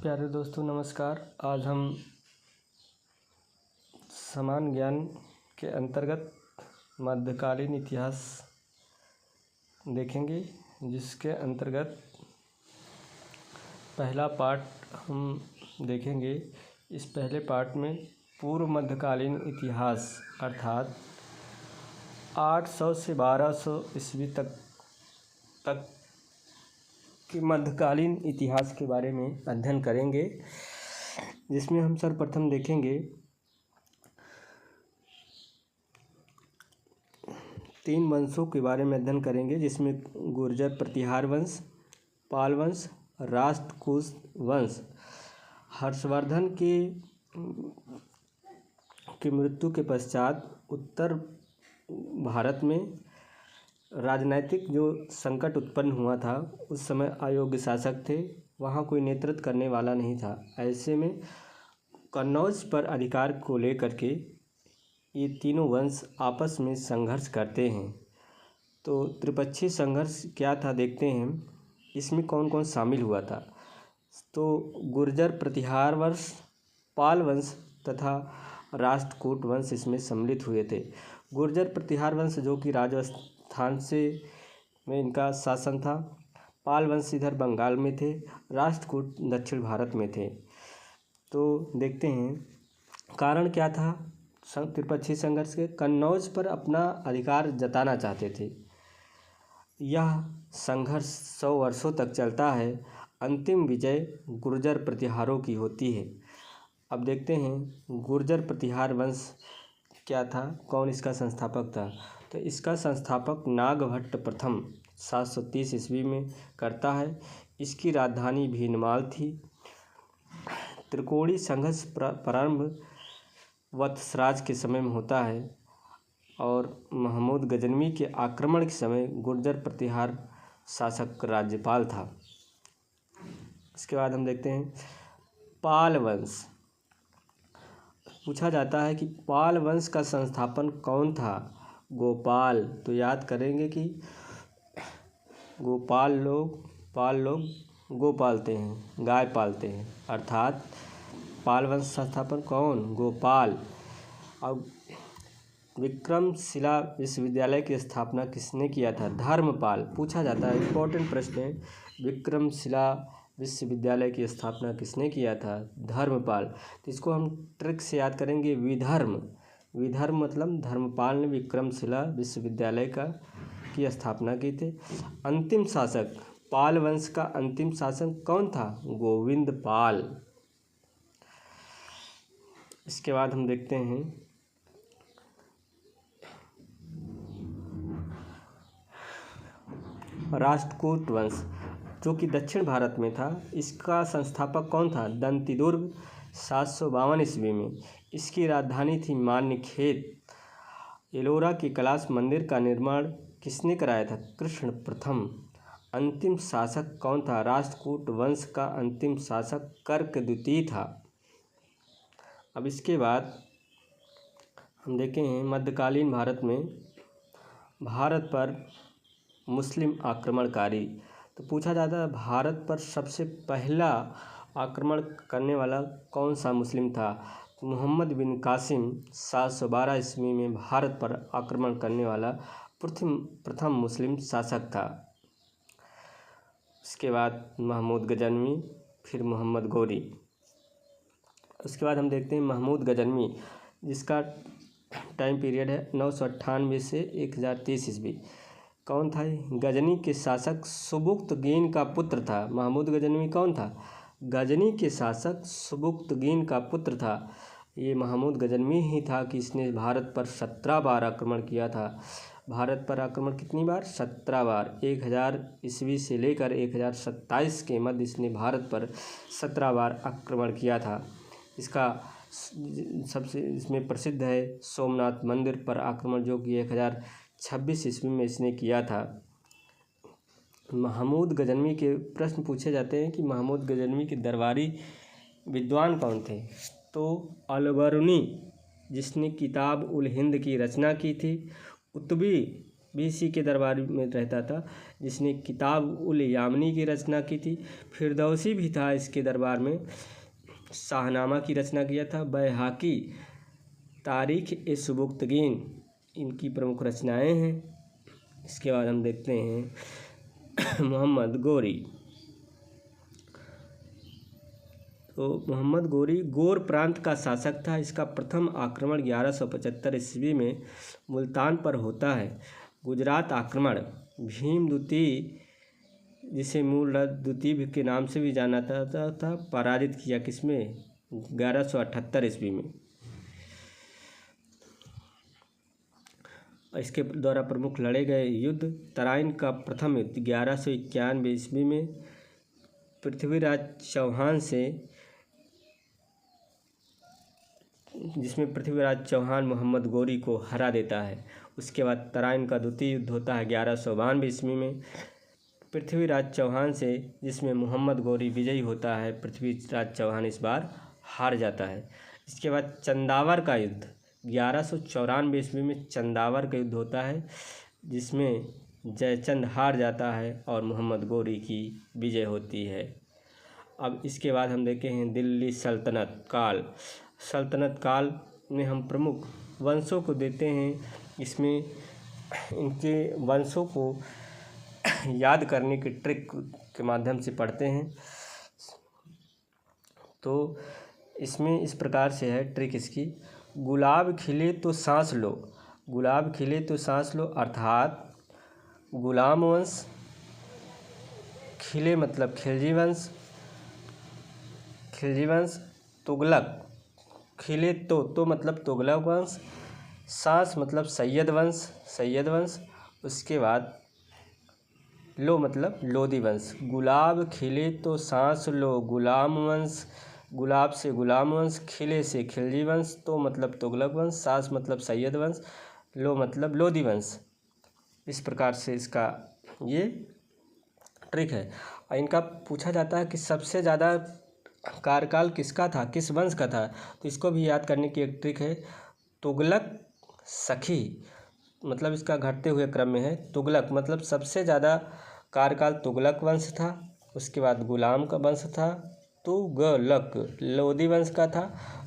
प्यारे दोस्तों नमस्कार। आज हम समान ज्ञान के अंतर्गत मध्यकालीन इतिहास देखेंगे, जिसके अंतर्गत पहला पार्ट हम देखेंगे। इस पहले पार्ट में पूर्व मध्यकालीन इतिहास अर्थात 800 से 1200 ईस्वी तक के मध्यकालीन इतिहास के बारे में अध्ययन करेंगे, जिसमें हम सर्वप्रथम देखेंगे 3 वंशों के बारे में अध्ययन करेंगे, जिसमें गुर्जर प्रतिहार वंश, पाल वंश, राष्ट्रकूट वंश। हर्षवर्धन की मृत्यु के पश्चात उत्तर भारत में राजनैतिक जो संकट उत्पन्न हुआ था, उस समय अयोग्य शासक थे, वहाँ कोई नेतृत्व करने वाला नहीं था। ऐसे में कन्नौज पर अधिकार को लेकर के ये तीनों वंश आपस में संघर्ष करते हैं। तो त्रिपक्षीय संघर्ष क्या था देखते हैं, इसमें कौन कौन शामिल हुआ था। तो गुर्जर प्रतिहार वंश, पाल वंश तथा राष्ट्रकूट वंश इसमें सम्मिलित हुए थे। गुर्जर प्रतिहार वंश जो कि राजस्थान में इनका शासन था, पाल वंश इधर बंगाल में थे, राष्ट्रकूट दक्षिण भारत में थे। तो देखते हैं कारण क्या था त्रिपक्षीय संघर्ष के। कन्नौज पर अपना अधिकार जताना चाहते थे। यह संघर्ष 100 वर्षों तक चलता है। अंतिम विजय गुर्जर प्रतिहारों की होती है। अब देखते हैं गुर्जर प्रतिहार वंश क्या था, कौन इसका संस्थापक था। तो इसका संस्थापक नागभट्ट प्रथम 730 ईस्वी में करता है। इसकी राजधानी भीनमाल थी। त्रिकोणी संघर्ष प्रारंभ वत्सराज के समय में होता है और महमूद गजनवी के आक्रमण के समय गुर्जर प्रतिहार शासक राज्यपाल था। इसके बाद हम देखते हैं पाल वंश। पूछा जाता है कि पाल वंश का संस्थापन कौन था। गोपाल। तो याद करेंगे कि पाल लोग गो पालते हैं, गाय पालते हैं, अर्थात पाल वंश संस्थापन कौन, गोपाल। अब विक्रमशिला विश्वविद्यालय की स्थापना किसने किया था, धर्मपाल। पूछा जाता है, इम्पोर्टेंट प्रश्न है, विक्रमशिला विश्वविद्यालय की स्थापना किसने किया था, धर्मपाल। तो इसको हम ट्रिक से याद करेंगे, विधर्म मतलब धर्मपाल ने विक्रमशिला विश्वविद्यालय की स्थापना की थी। अंतिम शासक पाल वंश का अंतिम शासक कौन था, गोविंद पाल। इसके बाद हम देखते हैं राष्ट्रकूट वंश जो कि दक्षिण भारत में था। इसका संस्थापक कौन था, दंतिदुर्ग 752 ईस्वी में। इसकी राजधानी थी मान्यखेत। एलोरा के कैलाश मंदिर का निर्माण किसने कराया था, कृष्ण प्रथम। अंतिम शासक कौन था, राष्ट्रकूट वंश का अंतिम शासक कर्क द्वितीय था। अब इसके बाद हम देखें मध्यकालीन भारत में भारत पर मुस्लिम आक्रमणकारी। तो पूछा जाता है भारत पर सबसे पहला आक्रमण करने वाला कौन सा मुस्लिम था। मोहम्मद बिन कासिम 712 ईस्वी में भारत पर आक्रमण करने वाला प्रथम मुस्लिम शासक था। इसके बाद महमूद गजनवी, फिर मोहम्मद गौरी। उसके बाद हम देखते हैं महमूद गजनवी, जिसका टाइम पीरियड है 998 से 1030 ईस्वी। कौन था, गजनी के शासक सुबुक्तगीन का पुत्र था। महमूद गजनवी कौन था, गजनी के शासक सुबुक्तगीन का पुत्र था। ये महमूद गजनवी ही था कि इसने भारत पर 17 बार आक्रमण किया था। भारत पर आक्रमण कितनी बार, 17 बार। 1000 ईस्वी से लेकर 1027 के मध्य इसने भारत पर 17 बार आक्रमण किया था। इसका सबसे इसमें प्रसिद्ध है सोमनाथ मंदिर पर आक्रमण, जो कि 1026 ईस्वी में इसने किया था। महमूद गजनवी के प्रश्न पूछे जाते हैं कि महमूद गजनवी के दरबारी विद्वान कौन थे। तो अलबरूनी, जिसने किताब उल हिंद की रचना की थी। कुतुबी भी इसी के दरबार में रहता था, जिसने किताब उल यामनी की रचना की थी। फिरदौसी भी था इसके दरबार में, शाहनामा की रचना किया था। बैहाकी, तारीख ए सुबुक्तगीन इनकी प्रमुख रचनाएं हैं। इसके बाद हम देखते हैं मोहम्मद गोरी। तो मोहम्मद गोरी गोर प्रांत का शासक था। इसका प्रथम आक्रमण 1175 ईस्वी में मुल्तान पर होता है। गुजरात आक्रमण भीम द्वितीय, जिसे मूल द्वितीय के नाम से भी जाना जाता था, पराजित किया किसमें? 1178 ईस्वी में। इसके द्वारा प्रमुख लड़े गए युद्ध तराइन का प्रथम युद्ध 1191 ईस्वी में पृथ्वीराज चौहान से, जिसमें पृथ्वीराज चौहान मोहम्मद गोरी को हरा देता है। उसके बाद तराइन का द्वितीय युद्ध होता है 1192 ईस्वी में पृथ्वीराज चौहान से, जिसमें मोहम्मद गोरी विजयी होता है। पृथ्वीराज चौहान इस बार हार जाता है। इसके बाद चंदावर का युद्ध 1194 ईस्वी में चंदावर का युद्ध होता है, जिसमें जयचंद हार जाता है और मोहम्मद गोरी की विजय होती है। अब इसके बाद हम देखे हैं दिल्ली सल्तनत काल। सल्तनत काल में हम प्रमुख वंशों को देते हैं। इसमें इनके वंशों को याद करने की ट्रिक के माध्यम से पढ़ते हैं। तो इसमें इस प्रकार से है ट्रिक इसकी। गुलाब खिले तो सांस लो, गुलाब खिले तो सांस लो, अर्थात गुलाम वंश, खिले मतलब खिलजी वंश, खिलजी वंश, तुगलक, खिले तो मतलब तुगलक वंश, सांस मतलब सैयद वंश, सैयद वंश, उसके बाद लो मतलब लोदी वंश। गुलाब खिले तो सांस लो, गुलाम वंश, गुलाब से गुलाम वंश, खिले से खिलजी वंश, तो मतलब तुगलक वंश, सांस मतलब सैयद वंश, लो मतलब लोदी वंश। इस प्रकार से इसका ये ट्रिक है। और इनका पूछा जाता है कि सबसे ज़्यादा कार्यकाल किसका था, किस वंश का था, तो इसको भी याद करने की एक ट्रिक है। तुगलक सखी मतलब इसका घटते हुए क्रम में है। तुगलक मतलब सबसे ज़्यादा कार्यकाल तुगलक वंश था। उसके बाद गुलाम का वंश था, तुगलक लोदी वंश का था।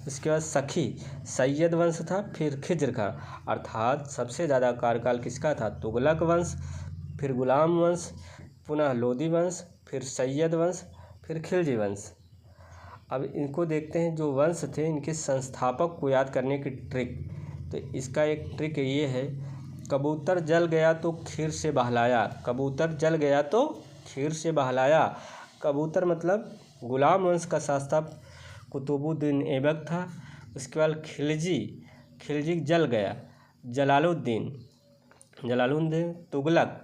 उसके बाद सखी सैयद वंश था, फिर खिज्र का, अर्थात सबसे ज़्यादा कार्यकाल किसका था, तुगलक वंश, फिर गुलाम वंश, पुनः लोदी वंश, फिर सैयद वंश, फिर खिलजी वंश। अब इनको देखते हैं जो वंश थे इनके संस्थापक को याद करने की ट्रिक। तो इसका एक ट्रिक ये है, कबूतर जल गया तो खीर से बहलाया, कबूतर जल गया तो खीर से बहलाया। कबूतर मतलब गुलाम वंश का शासक कुतुबुद्दीन ऐबक था। उसके बाद खिलजी, खिलजी जल गया, जलालुद्दीन, जलालुद्दीन, तुगलक,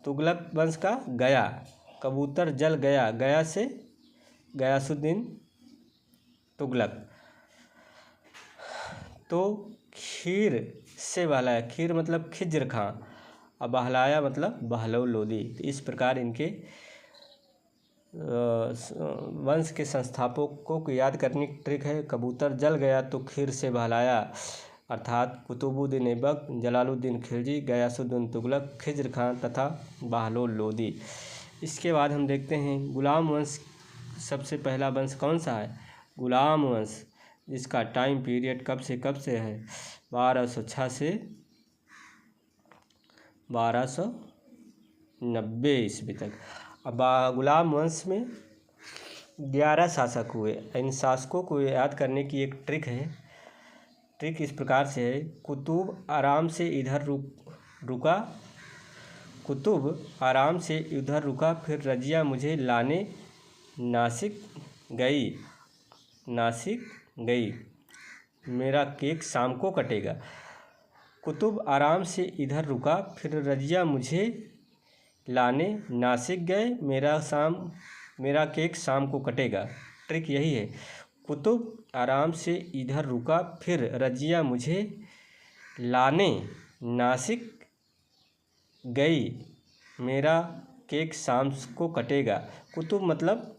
तुगलक वंश का गया, कबूतर जल गया, गया से गयासुद्दीन तुगलक। तो खीर से बहलाया, खीर मतलब खिज्र खां, और बहलाया मतलब बहलौ लोदी। तो इस प्रकार इनके वंश के संस्थापकों को याद करने की ट्रिक है। कबूतर जल गया तो खीर से बहलाया, अर्थात कुतुबुद्दीन ऐबक, जलालुद्दीन खिलजी, गयासुद्दीन तुगलक, खिज्र खां तथा बहलौ लोदी। इसके बाद हम देखते हैं गुलाम वंश। सबसे पहला वंश कौन सा है, गुलाम वंश, जिसका टाइम पीरियड कब से है, 1206 से 1290 ईस्वी तक। अब गुलाम वंश में 11 शासक हुए। इन शासकों को याद करने की एक ट्रिक है। ट्रिक इस प्रकार से है, कुतुब आराम से इधर रुका, कुतुब आराम से इधर रुका, फिर रजिया मुझे लाने नासिक गई, नासिक गई, मेरा केक शाम को कटेगा। कुतुब आराम से इधर रुका, फिर रजिया मुझे लाने नासिक गए, मेरा केक शाम को कटेगा। ट्रिक यही है, कुतुब आराम से इधर रुका, फिर रजिया मुझे लाने नासिक गई, मेरा केक शाम को कटेगा। कुतुब मतलब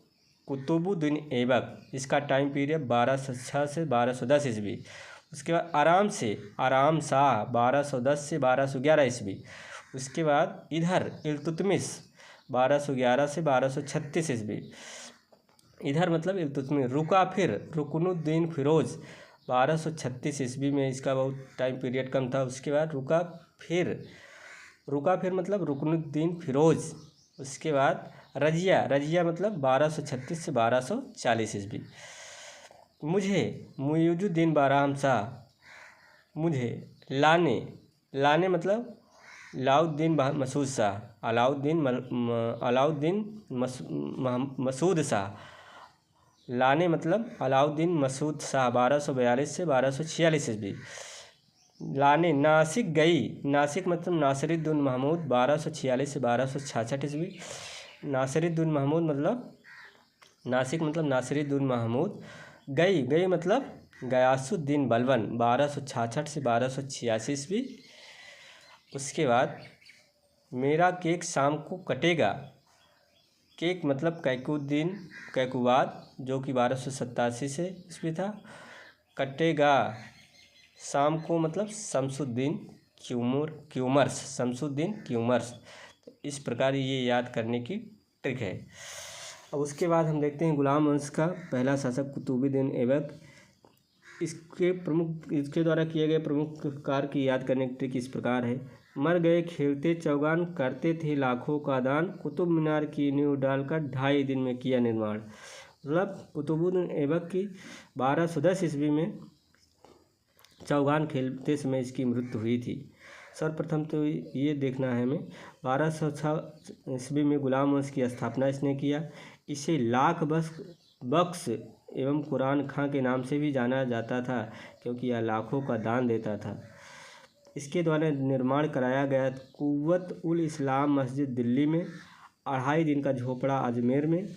कुतुबुद्दीन ऐबक, इसका टाइम पीरियड 1206 से 1210 ईस्वी। उसके बाद आराम शाह 1210 से 1211 ईस्वी। उसके बाद इधर इल्तुतमिश 1211 से 1236 ईस्वी। इधर मतलब इल्तुतमिश रुका फिर रुकनुद्दीन फिरोज 1236 ईस्वी में, इसका बहुत टाइम पीरियड कम था। उसके बाद रुका फिर मतलब रुकनुद्दीन फिरोज। उसके बाद रजिया मतलब 1236 से 1240 ईस्वी। मुइजुद्दीन बाराम शाह। लाने मतलब अलाउद्दीन मसूद शाह, अलाउद्दीन मसूद शाह। लाने मतलब अलाउद्दीन मसूद शाह 1242 से 1246 ईस्वी। नासिक मतलब नासिरुद्दीन महमूद 1246 से 1266 ईस्वी। नासिरुद्दीन महमूद। गई मतलब गयासुद्दीन बलबन 1266 से 1286 ईस्वी। उसके बाद मेरा केक शाम को कटेगा। केक मतलब कैकुबाद जो कि 1287 से ईस्वी था। कटेगा शाम को मतलब शमसुद्दीन क्यूमर्स। इस प्रकार ये याद करने की ट्रिक है। अब उसके बाद हम देखते हैं गुलाम वंश का पहला शासक कुतुबुद्दीन ऐबक। इसके द्वारा किए गए प्रमुख कार्य की याद करने की ट्रिक इस प्रकार है। मर गए खेलते चौगान, करते थे लाखों का दान, कुतुब मीनार की नींव डालकर 2.5 दिन में किया निर्माण। मतलब कुतुबुद्दीन ऐबक की 1210 ईस्वी में चौगान खेलते समय इसकी मृत्यु हुई थी। सर्वप्रथम तो ये देखना है हमें 1206 ईस्वी में गुलाम वंश की स्थापना इसने किया। इसे लाख बख्श एवं कुरान खां के नाम से भी जाना जाता था, क्योंकि यह लाखों का दान देता था। इसके द्वारा निर्माण कराया गया कुव्वत उल इस्लाम मस्जिद दिल्ली में, 2.5 दिन का झोपड़ा अजमेर में,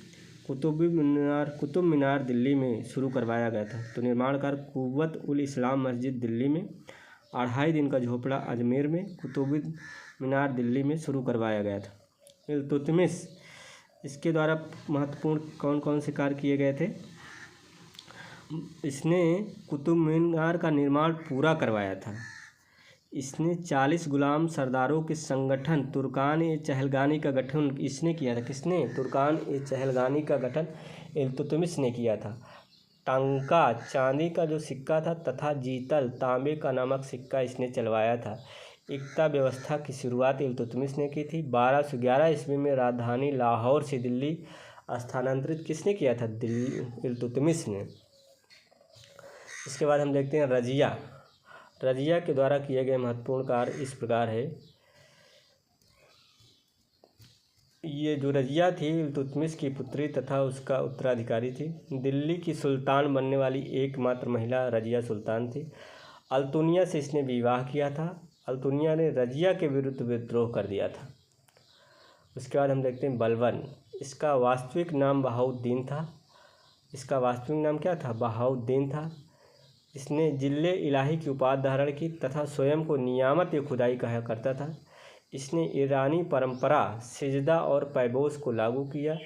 कुतुब मीनार दिल्ली में शुरू करवाया गया था। तो निर्माण कार्य कुव्वत उल इस्लाम मस्जिद दिल्ली में, 2.5 दिन का झोपड़ा अजमेर में, कुतुब मीनार दिल्ली में शुरू करवाया गया था। इल्तुतमिश, इसके द्वारा महत्वपूर्ण कौन कौन से कार्य किए गए थे? इसने कुतुब मीनार का निर्माण पूरा करवाया था। इसने 40 गुलाम सरदारों के संगठन तुर्कान-ए-चहलगानी का गठन इसने किया था। किसने? तुर्कान-ए-चहलगानी का गठन इल्तुतमिश ने किया था। टांका चांदी का जो सिक्का था तथा जीतल तांबे का नमक सिक्का इसने चलवाया था। एकता व्यवस्था की शुरुआत इल्तुतमिश ने की थी। 1211 ईस्वी में राजधानी लाहौर से दिल्ली स्थानांतरित किसने किया था? इल्तुतमिश ने। इसके बाद हम देखते हैं रजिया के द्वारा किए गए महत्वपूर्ण कार्य इस प्रकार है। ये जो रजिया थी इल्तुतमिश की पुत्री तथा उसका उत्तराधिकारी थी। दिल्ली की सुल्तान बनने वाली एकमात्र महिला रजिया सुल्तान थी। अल्तुनिया से इसने विवाह किया था। अल्तुनिया ने रजिया के विरुद्ध विद्रोह कर दिया था। उसके बाद हम देखते हैं बलबन। इसका वास्तविक नाम बहाउद्दीन था। इसका वास्तविक नाम क्या था? बहाउद्दीन था। इसने जिल्ले इलाही की उपाधि धारण की तथा स्वयं को नियामत-ए-खुदाई कहा करता था। इसने ईरानी परंपरा सिजदा और पैबोस को लागू किया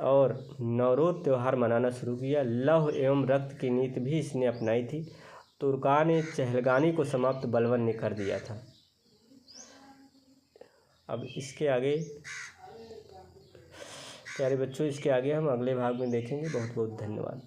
और नवरोज़ त्यौहार मनाना शुरू किया। लौह एवं रक्त की नीति भी इसने अपनाई थी। तुर्कान-ए-चहलगानी को समाप्त बलबन ने कर दिया था। अब इसके आगे प्यारे बच्चों, इसके आगे हम अगले भाग में देखेंगे। बहुत बहुत धन्यवाद।